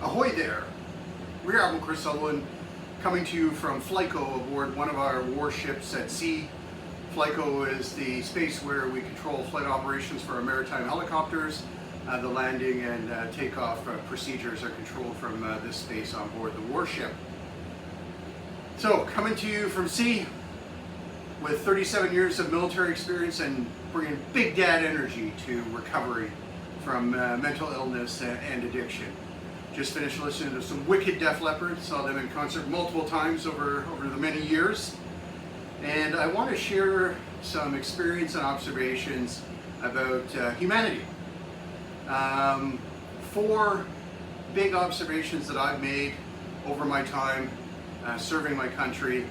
Ahoy there! Rear Admiral Chris Sutherland coming to you from FLYCO aboard one of our warships at sea. FLYCO is the space where we control flight operations for our maritime helicopters. The landing and takeoff procedures are controlled from this space on board the warship. So, coming to you from sea with 37 years of military experience and bringing big dad energy to recovery from mental illness and addiction. Just finished listening to some wicked Def Leppard, saw them in concert multiple times over the many years. And I want to share some experience and observations about humanity. 4 big observations that I've made over my time serving my country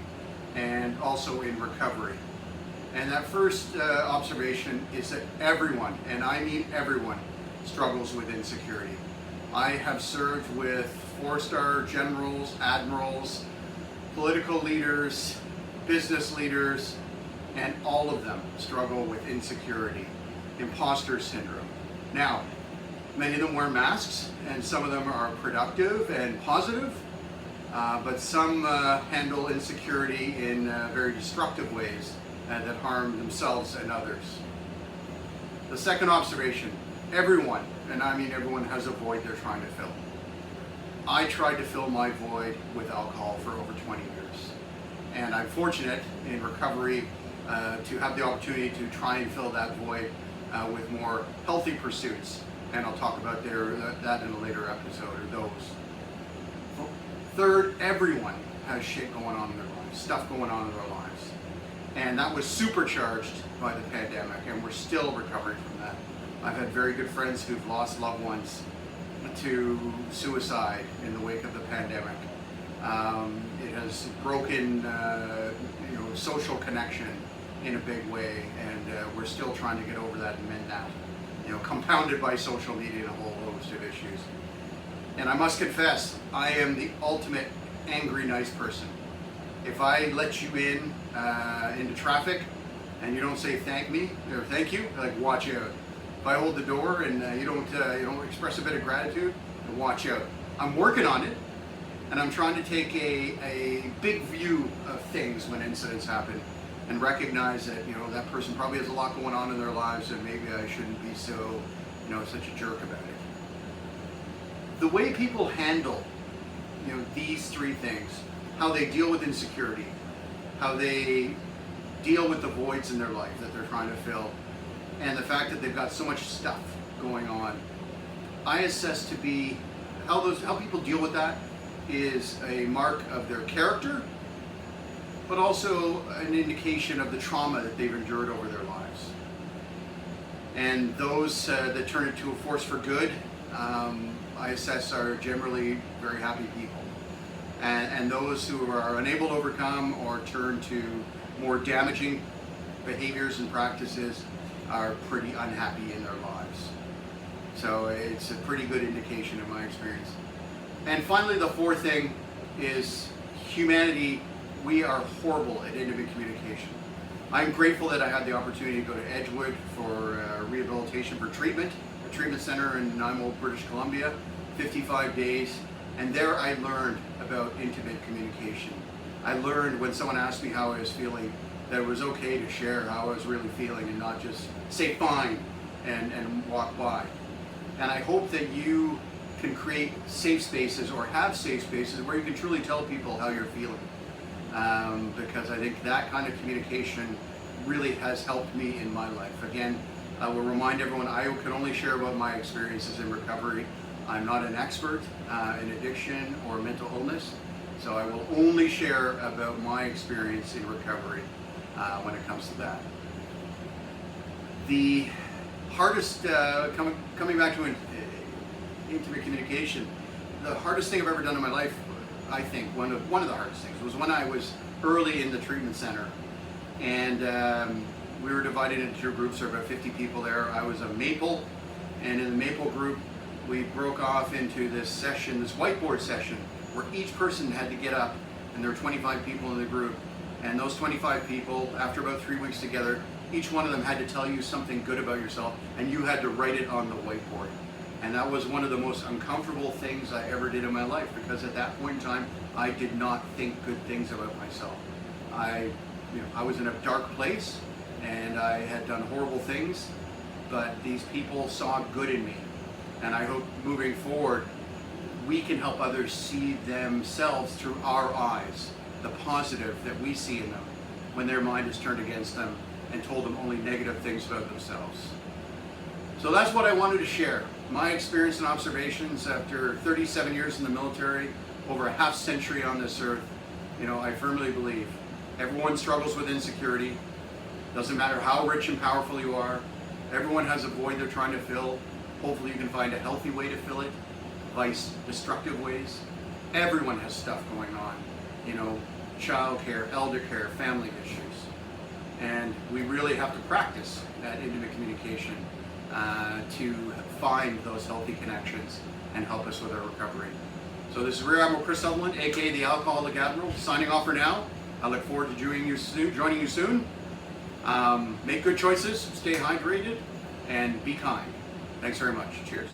and also in recovery. And that first observation is that everyone, and I mean everyone, struggles with insecurity. I have served with 4-star generals, admirals, political leaders, business leaders, and all of them struggle with insecurity, imposter syndrome. Now, many of them wear masks, and some of them are productive and positive, but some handle insecurity in very destructive ways that harm themselves and others. The second observation, everyone, and I mean everyone, has a void they're trying to fill. I tried to fill my void with alcohol for over 20 years. And I'm fortunate in recovery to have the opportunity to try and fill that void with more healthy pursuits. And I'll talk about that in a later episode, or those. Third, everyone has shit going on in their lives, stuff going on in their lives. And that was supercharged by the pandemic, and we're still recovering from that. I've had very good friends who've lost loved ones to suicide in the wake of the pandemic. It has broken social connection in a big way, and we're still trying to get over that and mend that. Compounded by social media and a whole host of issues. And I must confess, I am the ultimate angry nice person. If I let you in into traffic and you don't say thank me or thank you, like, watch out. If I hold the door and you don't express a bit of gratitude, watch out. I'm working on it, and I'm trying to take a big view of things when incidents happen and recognize that that person probably has a lot going on in their lives, and maybe I shouldn't be so such a jerk about it. The way people handle these 3 things, how they deal with insecurity, how they deal with the voids in their life that they're trying to fill, and the fact that they've got so much stuff going on, I assess to be how people deal with that is a mark of their character, but also an indication of the trauma that they've endured over their lives. And those that turn it to a force for good, I assess are generally very happy people. And those who are unable to overcome or turn to more damaging behaviors and practices are pretty unhappy in their lives. So it's a pretty good indication in my experience. And finally, the 4th thing is humanity. We are horrible at intimate communication. I'm grateful that I had the opportunity to go to Edgewood for rehabilitation for treatment, a treatment center in Nanaimo, British Columbia, 55 days. And there I learned about intimate communication. I learned when someone asked me how I was feeling, that it was okay to share how I was really feeling and not just say fine and walk by. And I hope that you can create safe spaces or have safe spaces where you can truly tell people how you're feeling. Because I think that kind of communication really has helped me in my life. Again, I will remind everyone, I can only share about my experiences in recovery. I'm not an expert in addiction or mental illness, so I will only share about my experience in recovery when it comes to that. The hardest, coming back to intimate communication, the hardest thing I've ever done in my life, I think one of the hardest things, was when I was early in the treatment center, and we were divided into 2 groups. There were about 50 people there. I was a maple, and in the maple group we broke off into this session, this whiteboard session, where each person had to get up, and there were 25 people in the group, and those 25 people, after about 3 weeks together, each one of them had to tell you something good about yourself, and you had to write it on the whiteboard. And that was one of the most uncomfortable things I ever did in my life, because at that point in time, I did not think good things about myself. I was in a dark place, and I had done horrible things, but these people saw good in me. And I hope moving forward, we can help others see themselves through our eyes, the positive that we see in them when their mind is turned against them and told them only negative things about themselves. So that's what I wanted to share. My experience and observations after 37 years in the military, over a half century on this earth. I firmly believe everyone struggles with insecurity. Doesn't matter how rich and powerful you are. Everyone has a void they're trying to fill. Hopefully you can find a healthy way to fill it, vice destructive ways. Everyone has stuff going on. Child care, elder care, family issues. And we really have to practice that intimate communication to find those healthy connections and help us with our recovery. So this is Rear Admiral Chris Sutherland, aka the Alcoholic Admiral, signing off for now. I look forward to joining you soon. Make good choices, stay hydrated, and be kind. Thanks very much. Cheers.